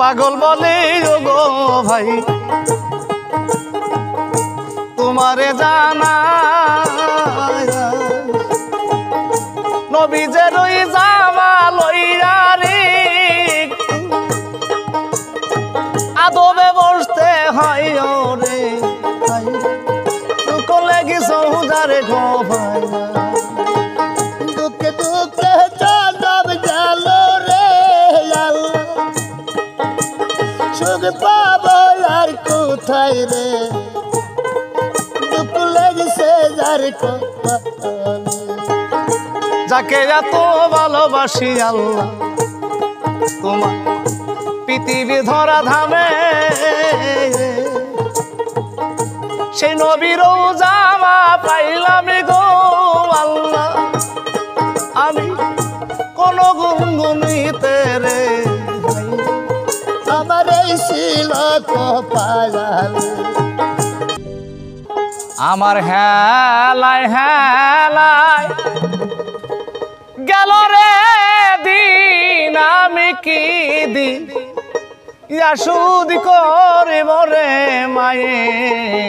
পাগল বলে গো ভাই তোমারে জানা নবীজের ওই জামা লইয়া রে আদবে বসতে হয় রে কোলে গেছো হুজারে গো ভাই দুঃখে দুঃখে চাঁদাব গেল রে সুখ পাবো আর কোথায় রে দুঃখ লেগেছে যার যাকে এত ভালোবাসি আল্লাহ তোমার পৃথিবী ধরা ধামে সেই নবীর জামা পাইলাম গো আল্লাহ আমি কোন গুনগুনিতে রে আমার এই ছিল কপাল আমার হেলায় হেলায় গেল রে দিন আমি কি দি ইয়াসুদি করে মরে মায়েরি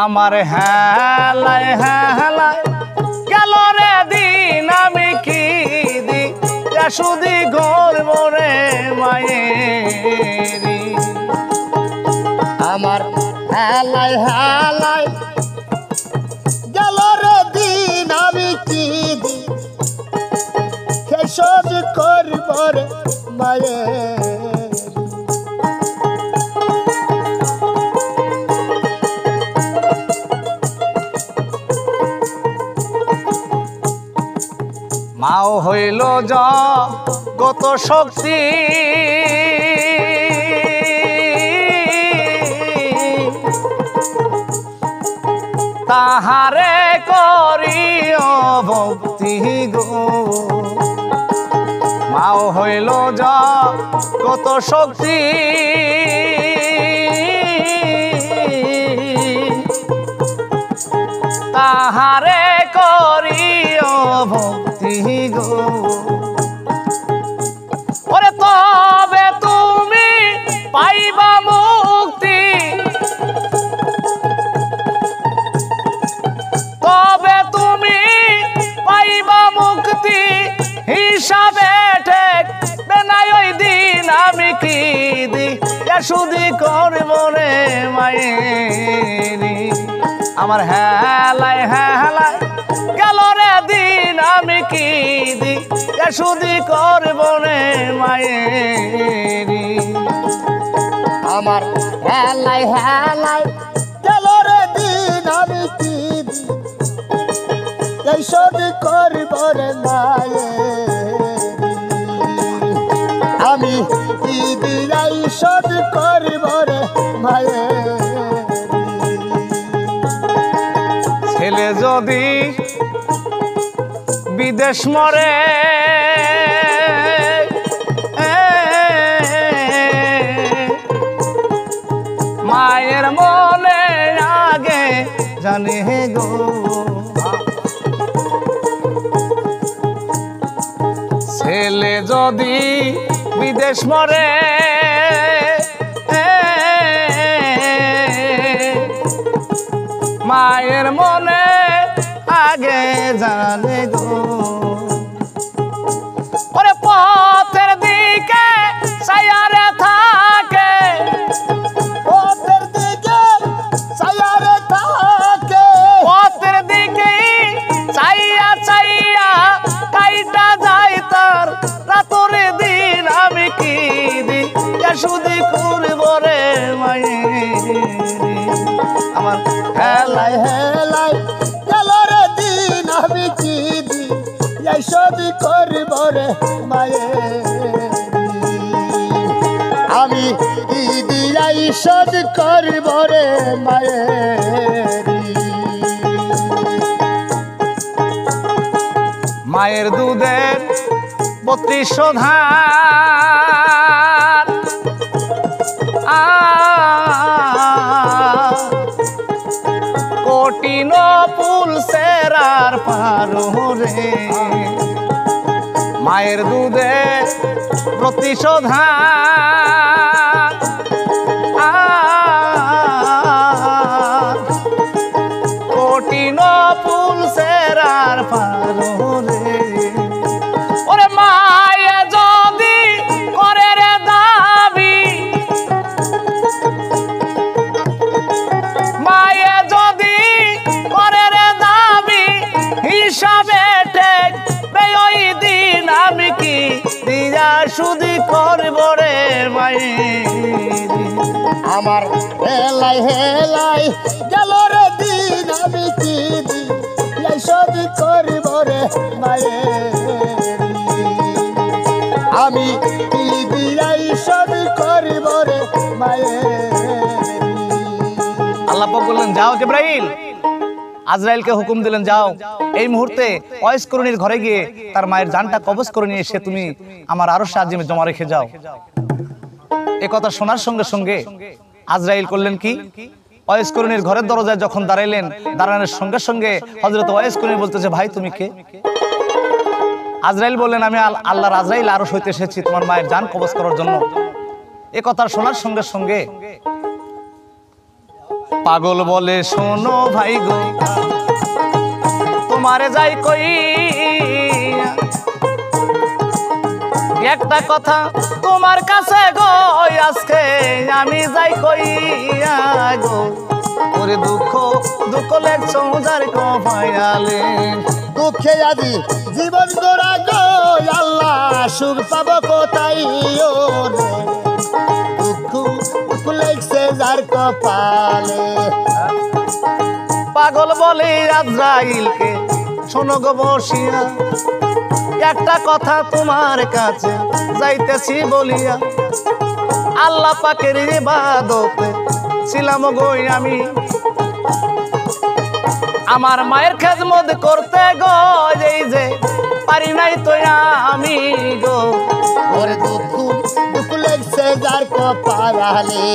আমার হেলায় হেলায় গেল রে দিন আমি কি দি ইয়াসুদি ঘর মরে মায়েরি আমার হেলায় হেলায় গেল রে দিন আমি কি দি কেশব করব রে মায়ের মাও হইল গত শক্তি তাহারে করিও ভক্তি গো মাও হইল কত শক্তি তাহারে করিও ভক্তি গো ওরে তবে তুমি পাইবা মুক্তি তবে তুমি পাইবা মুক্তি হিসাবে ঠেকবে না ওই দিন আমি কি দি শুধু করব রে মায়েরি আমার হেলায় হেলায় গেল রে দিন আমি কি দি শুধু করব রে মায়েরি আমার হেলায় হেলায় গেল রে দিন আমি কি দি এইসব করব রে মায়েরি আমি কি দি এইসব করব রে মায়েরি ছেলে যদি বিদেশ মরে মায়ের মনে আগে জানে গো ছেলে যদি বিদেশ মরে মায়ের মনে আগে জানে গো ওরে পথের দিকে সায়ারে থাকে পথের দিকে সায়ারে থাকে পথের দিকে চাইয়া চাইয়া কাইটা যায় তার রাতের দিন আমি কি দি শুধু করব রে মায়েরি আমার হেলায় হেলায় গেল রে দিন আমি কি দি এইসব করব রে মায়েরি আমি কি দি এইসব করব রে মায়েরি মায়ের দুধের 3200 ধার কঠিন পুল সেরার পার রে মায়ের দুধে প্রতিশোধ কঠিন ফুল সেরার পারে ওরে মায়ে যদি করে রে দাবি মায়ে যদি করে রে দাবি হিসাবে ঠেকবে ওই দিন আমি কি দিয়া শুধু করব রে মায়ের আমার হেলাই হেলাই গেল রে দিন আমি কি দিই শোধ করব রে মায়ের আমি কি দিয়াই শোধ করব রে মায়ের আল্লাহ পাক বললেন যাও জিবরাইল আজরাইলকে হুকুম দিলেন যাও এই মুহূর্তে ওয়াইস করণীর ঘরে গিয়ে তার মায়ের জানটা কবজ করে নিয়ে এসে তুমি আমার আরশ আজিমে জমা রেখে যাও। এ কথা শোনার সঙ্গে সঙ্গে আজরাইল করলেন কি ওয়াইস করণীর ঘরের দরজায় যখন দাঁড়াইলেন দাঁড়ানোর সঙ্গে সঙ্গে হযরত ওয়াইস করণী বলতেছে ভাই তুমি কে? আজরাইল বললেন আমি আল্লাহর আজরাইল আরশ হইতে এসেছি তোমার মায়ের জান কবজ করার জন্য। এ কথা শোনার সঙ্গে সঙ্গে পাগল বলে শোনো ভাই গো তোমারে যাই কই একটা কথা তোমার কাছে গো আজকে আমি যাই কই গো ওরে দুঃখ দুঃখ লেখছো যার কপালে দুঃখে আজি জীবন গোড়া গো আল্লাহ সুখ পাবো কোথায় ও রে দুঃখ দুঃখ লেখছে যার কপালে পাগল বলে আজরাইলকে শোনো গো বসিয়া একটা কথা তোমার কাছে যাইতেছি বলিয়া আল্লাহ পাকের ইবাদতে ছিলাম গো আমি আমার মায়ের খেদমত করতে গো এই যে পারি নাই তো আমি গো ওরে দুঃখ দুঃখ লেগছে যার কপালে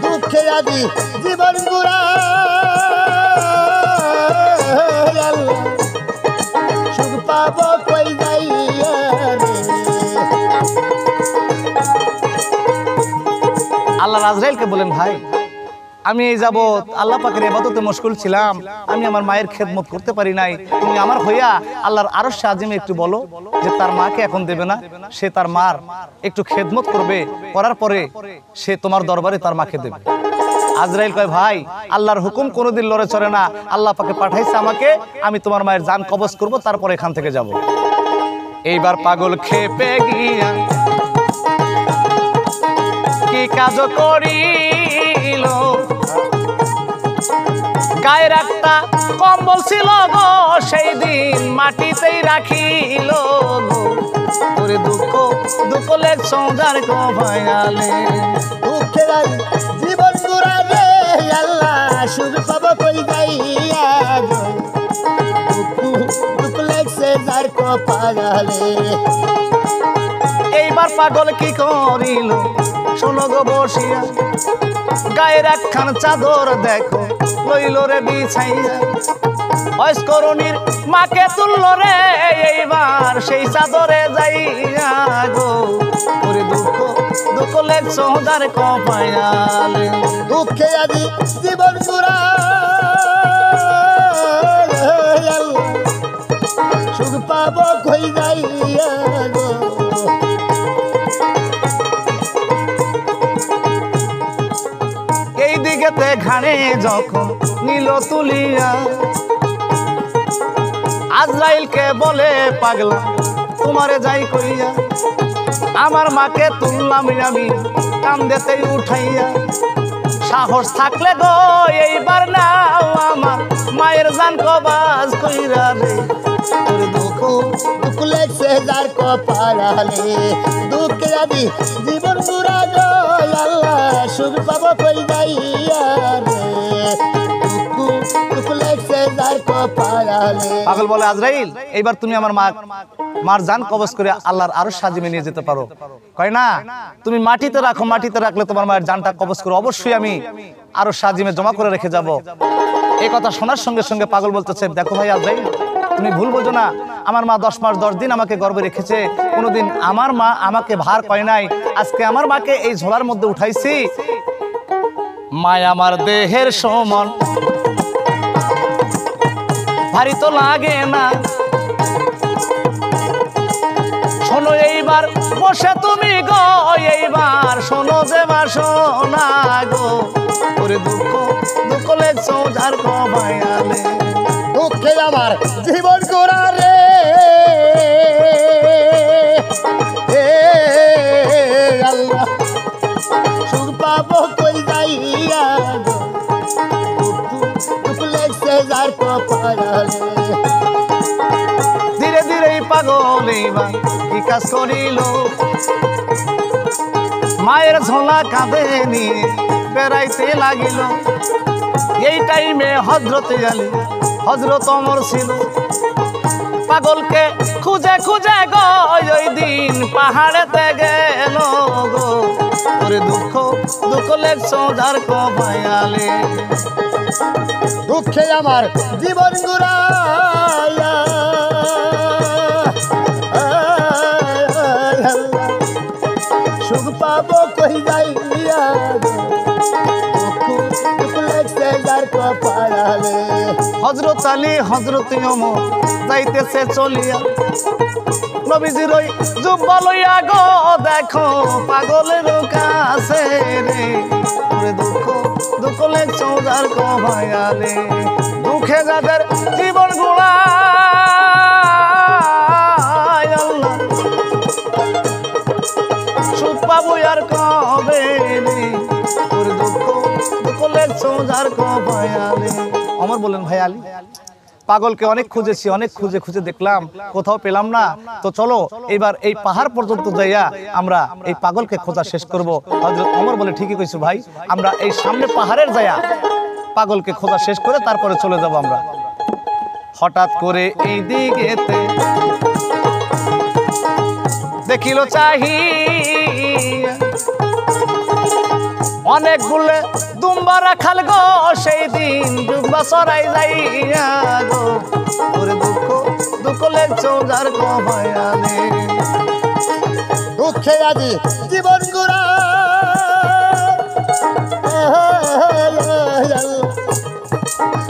দুঃখে আদি জীবন গুড়া সুখ পাবো কই যাই আল্লাহ আজরাইলকে বলেন ভাই আমি এই যাবত আল্লাহ পাকের ইবাদতে মশগুল ছিলাম আমি আমার মায়ের খেদমত করতে পারি নাই তুমি আমার হইয়া আল্লাহর আরশ আজিমে একটু বলো যে তার মাকে এখন দেবে না সে তার মার একটু খেদমত করবে করার পরে সে তোমার দরবারে তার মাকে দেবে। আজরাইল কয় ভাই আল্লাহর হুকুম কোনোদিন লড়ে চড়ে না আল্লাহ পাকে পাঠাইছে আমাকে আমি তোমার মায়ের জান কবজ করব তারপর এখান থেকে যাব। এইবার পাগল খেপে গিয়া কি কাজ করিল গায়ের একটা কম্বল ছিল গো সেই দিন মাটিতেই রাখিল গো ওরে দুঃখ দুঃখ লেখছো যার কপালে দুঃখে আদি জীবন গুড়া রে আল্লাহ সুখ পাবো কই যাই দুঃখ দুঃখ লেগছে যার কপালে এইবার পাগল কি করিল শোনো গো বসিয়া গায়ের একখান চাদর দেখো লইল রে বিছাইয়া ওয়াইস করণীর মাকে তুলল রে এইবার সেই চাদরে যাইয়া গো ওরে দুঃখ দুঃখ লেখছো যার কপালে দুঃখে আদি জীবন গুড়া সুখ পাবো কই যাই গো এই দিকেতে ঘাড়ে যখন নীল তুলিয়া আজরাইলকে বলে পাগলা তোমারে যাই কইয়া আমার মাকে তুললাম আমি কান্দেতেই উঠাইয়া সাহস থাকলে গো এইবার নাও আমার মায়ের জান কবাজ কইরা রে তোর দুঃখ দুঃখ লেগছে যার কপালে দুঃখে আদি জীবন গুড়া গো আল্লাহ সুখ পাবো কই যাইয়া রে দুঃখ দুঃখ লেগছে যার কপালে পাগল বলে আজরাইল এইবার তুমি আমার মার জান কবজ করে আল্লাহর আরশ আজিমে নিয়ে যেতে পারো। কয় না তুমি মাটিতে রাখো মাটিতে রাখলে তোমার মায়ের জানটা কবজ করে অবশ্যই আমি আরশ আজিমে জমা করে রেখে যাব। এই কথা শোনার সঙ্গে সঙ্গে পাগল বলতেছে দেখো ভাই আজরাইল তুমি ভুল বোঝো না, আমার মা 10 মাস 10 দিন আমাকে গর্ভে রেখেছে, কোনোদিন আমার মা আমাকে ভার পায় নাই। আজকে আমার মাকে এই ঝোলার মধ্যে উঠাইছি, মায় আমার দেহের সমান, ভারী তো লাগে না। শোনো এইবার বসে তুমি গো, এইবার শোনো যে মা শোনা গো, ওরে দুঃখ দুঃখ লেগছো যার কবায়ালে, দুঃখে আমার জীবন গোড়া রে, আল্লাহ সুখ পাবো কই যাইয়া গো, দুঃখ লেগছে যার কপালে। ধীরে ধীরে পাগল এইবার কি কাজ করিল, মায়ের ঝোলা কাঁধে নিয়ে বেড়াইতে লাগিল। এই টাইমে হজরতে আলী হজরত ওমর ছিল, পাগলকে খুঁজে খুঁজে গো ওই দিন পাহাড়েতে গেল গো, ওরে দুঃখ দুঃখ লেগছো যার কবায়ালে, দুঃখে আমার জীবন গুড়াইয়া সুখ পাবো কই যাইয়া গো, দুঃখ লেগছে যার কপালে। হজরত আলী হজরত ওমর যাইতেছে চলিয়া, নবীজির ওই জুব্বা লইয়া গো দেখো পাগলের কাছে রে, ওরে দুঃখ দুঃখ লেগছো যার কবায়ালে, দুঃখে যাদের জীবন গুড়ায় আল্লাহ সুখ পাবো আর কবে রে, ওরে দুঃখ দুঃখ লেগছো যার কবায়ালে। ওমর বলেন ভাই আলী, পাগলকে অনেক খুঁজেছি, অনেক খুঁজে খুঁজে দেখলাম কোথাও পেলাম না, তো চলো এবার এই পাহাড় পর্যন্ত যাইয়া আমরা এই পাগলকে খোঁজা শেষ করব। হযরত ওমর বলে ঠিকই কইছো ভাই, আমরা এই সামনে পাহাড়ের যাইয়া পাগলকে খোঁজা শেষ করে তারপরে চলে যাব আমরা। হঠাৎ করে এই দিকেতে দেখিল চাহিয়া, অনেকগুলো দুম্বা রাখাল গো সেই দিন ডুববা সরাই যাইয়া গো, ওরে দুঃখ দুঃখ লেগছো যার কবায়ালে, দুঃখে আজি জীবন গুড়া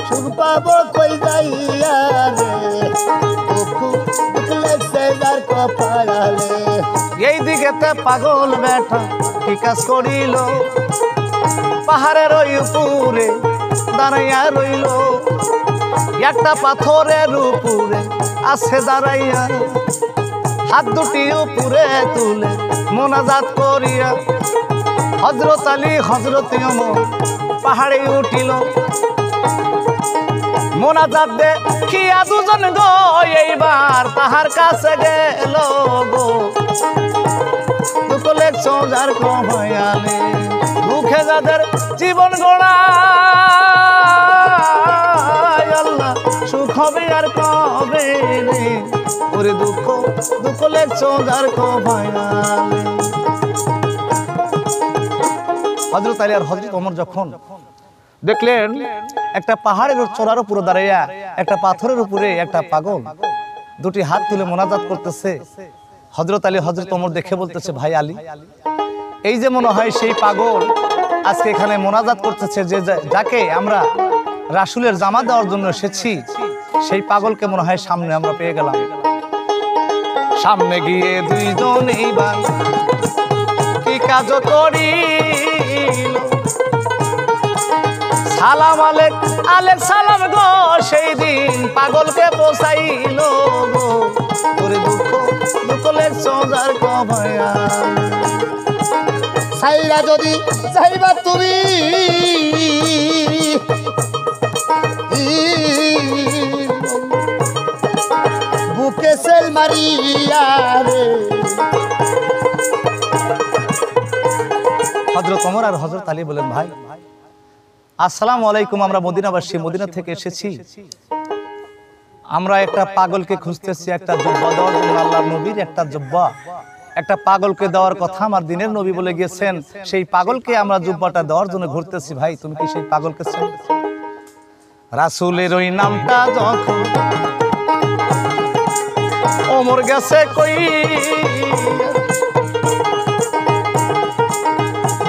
সুখ পাবো কই যাইয়া রে, দুঃখ লেগছে যার কপালে। এই দিকেতে পাগল বেটা কি কাজ করিল, পাহাড়ের ওই উপরে দাঁড়াইয়া রইল, একটা পাথরের উপরে আছে দাঁড়াইয়া, হাত দুটি উপরে তুলে মোনাজাত করিয়া, হযরত আলী হযরত ওমর পাহাড়ে উঠিল, মোনাজাত দেখিয়া দুজন গো এইবার তাহার কাছে গেল গো, দুঃখ লেগছো যার কবায়ালে, দুঃখে যাদের জীবন গড়ায় আল্লাহ সুখ হবে আর কবে রে, ওরে দুঃখ দুঃখ লেগছো যার কবায়ালে। হযরত আলী আর হযরত ওমর যখন দেখলেন একটা পাহাড়ের চূড়ার উপরে দাঁড়াইয়া একটা পাথরের উপরে একটা পাগল দুটি হাত তুলে মোনাজাত করতেছে, হযরত আলী হযরত ওমর দেখে বলতেছে ভাই আলী, এই যে মনে হয় সেই পাগল আজকে এখানে মোনাজাত করতেছে, যে যাকে আমরা রাসূলের জামা দেওয়ার জন্য এসেছি, সেই পাগলকে মনে হয় সামনে আমরা পেয়ে গেলাম। সামনে গিয়ে দুইজন এইবার কি কাজ করিল, সালাম আলেক আলেক সালাম গো সেই দিন পাগলকে পোষাইল গো, ওরে দুঃখ দুঃখ লেগছো যার কবায়ালে, সাইরা যদি চাইবা তুমি বুকে সেল মারিয়া রে, হযরত ওমর আর হযরত আলী বলেন ভাই আসসালামু আলাইকুম, আমরা মদিনাবাসী, মদিনা থেকে এসেছি, আমরা একটা পাগলকে খুঁজতেছি, একটা জুব্বা দেওয়ার জন্য, আল্লাহর নবীর একটা জুব্বা, একটা পাগলকে দেওয়ার কথা আমার দিনের নবী বলে গিয়েছেন, সেই পাগলকে আমরা জুব্বাটা দেওয়ার জন্য ঘুরতেছি, ভাই তুমি কি সেই পাগলকে চেনো? রাসূলের ওই নামটা যখন ওমর গেছে কই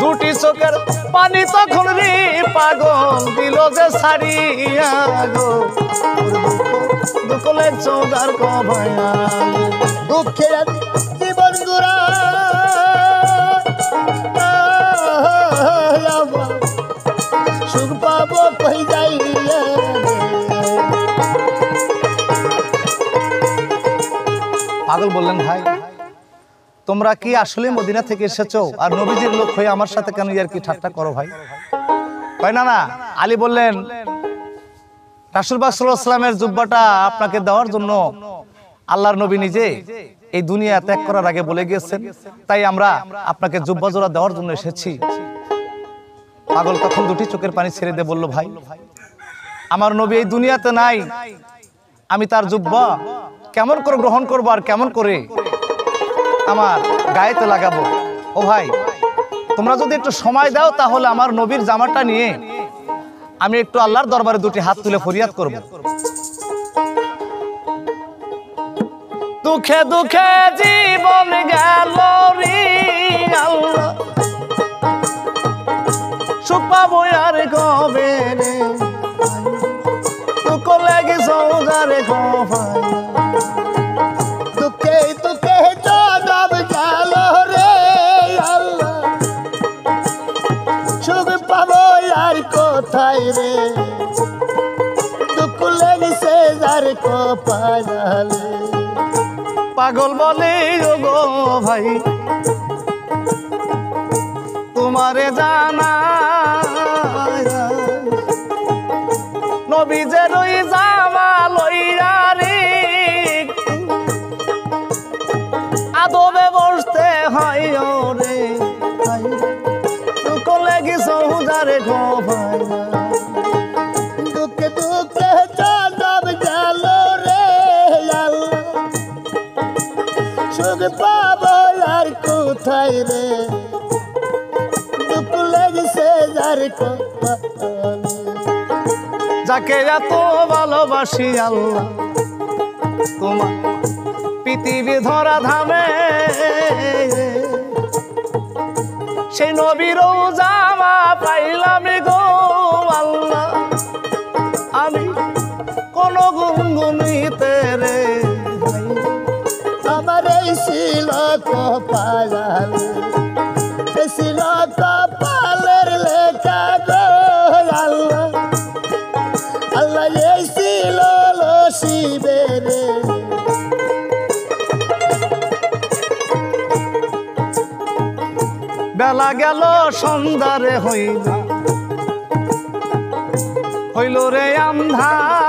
দুটি চোখের পানি তখন রে পাগল দিল যে ছাড়িয়া গো দুঃখ লেগছো যার কভায়া দুঃখে জীবন গুড়া সুখ পাবো কই যাইয়া পাগল বললেন ভাই তোমরা কি আসলে মদিনা থেকে এসেছো আর নবীজির লোক হয়ে আমার সাথে কেন ইয়ার কি ঠাট্টা করো ভাই তাই না না আলী বললেন রাসূল পাক সাল্লাল্লাহু আলাইহি ওয়াসাল্লামের জুব্বাটা আপনাকে দেওয়ার জন্য আল্লাহর নবী নিজে এই দুনিয়া ত্যাগ করার আগে বলে গিয়েছেন তাই আমরা আপনাকে জুব্বা জোড়া দেওয়ার জন্য এসেছি পাগল তখন দুটি চোখের পানি ছেড়ে দিয়ে বলল ভাই আমার নবী এই দুনিয়াতে নাই আমি তার জুব্বা কেমন করে গ্রহণ করবো আর কেমন করে আমার গায়েতে লাগাবো ও ভাই তোমরা যদি একটু সময় দাও তাহলে আমার নবীর জামাটা নিয়ে আমি একটু আল্লাহর দরবারে দুটি হাত তুলে ফরিয়াদ করব দুঃখে দুঃখে জীবন গেল রে আল্লাহ সুখ পাবো আর কবে রে দুঃখ লেগে সৌজারে কভায় দুঃখে দুঃখে জনম গেল রে আল্লাহ সুখ পাবো আর কোথায় রে দুঃখ লেগেছে যার কপালে পাগল বলে ও গো ভাই তোমারে জানা নবী যে রই জামা লইয়া রে আদবে বসতে হয় রে দুঃখ লেগেছে যারে ভাই দুঃখে দুঃখে জনম গেল রে আল্লাহ সুখ পাবো আর কোথায় রে দুঃখ লেগেছে যার কপালে যাকে এত ভালোবাসি আল্লাহ তোমার পৃথিবী ধরা ধামে সেই নবীর জামা পাইলাম গো আল্লাহ আমি কোন গুনগুনিতে রে আমার এই ছিল কপালে ছিল কপালের লেখা গো আল্লাহ আল্লাহ এই ছিল শিবের বেলা গেল সন্ধ্যারে হইল রে আন্ধার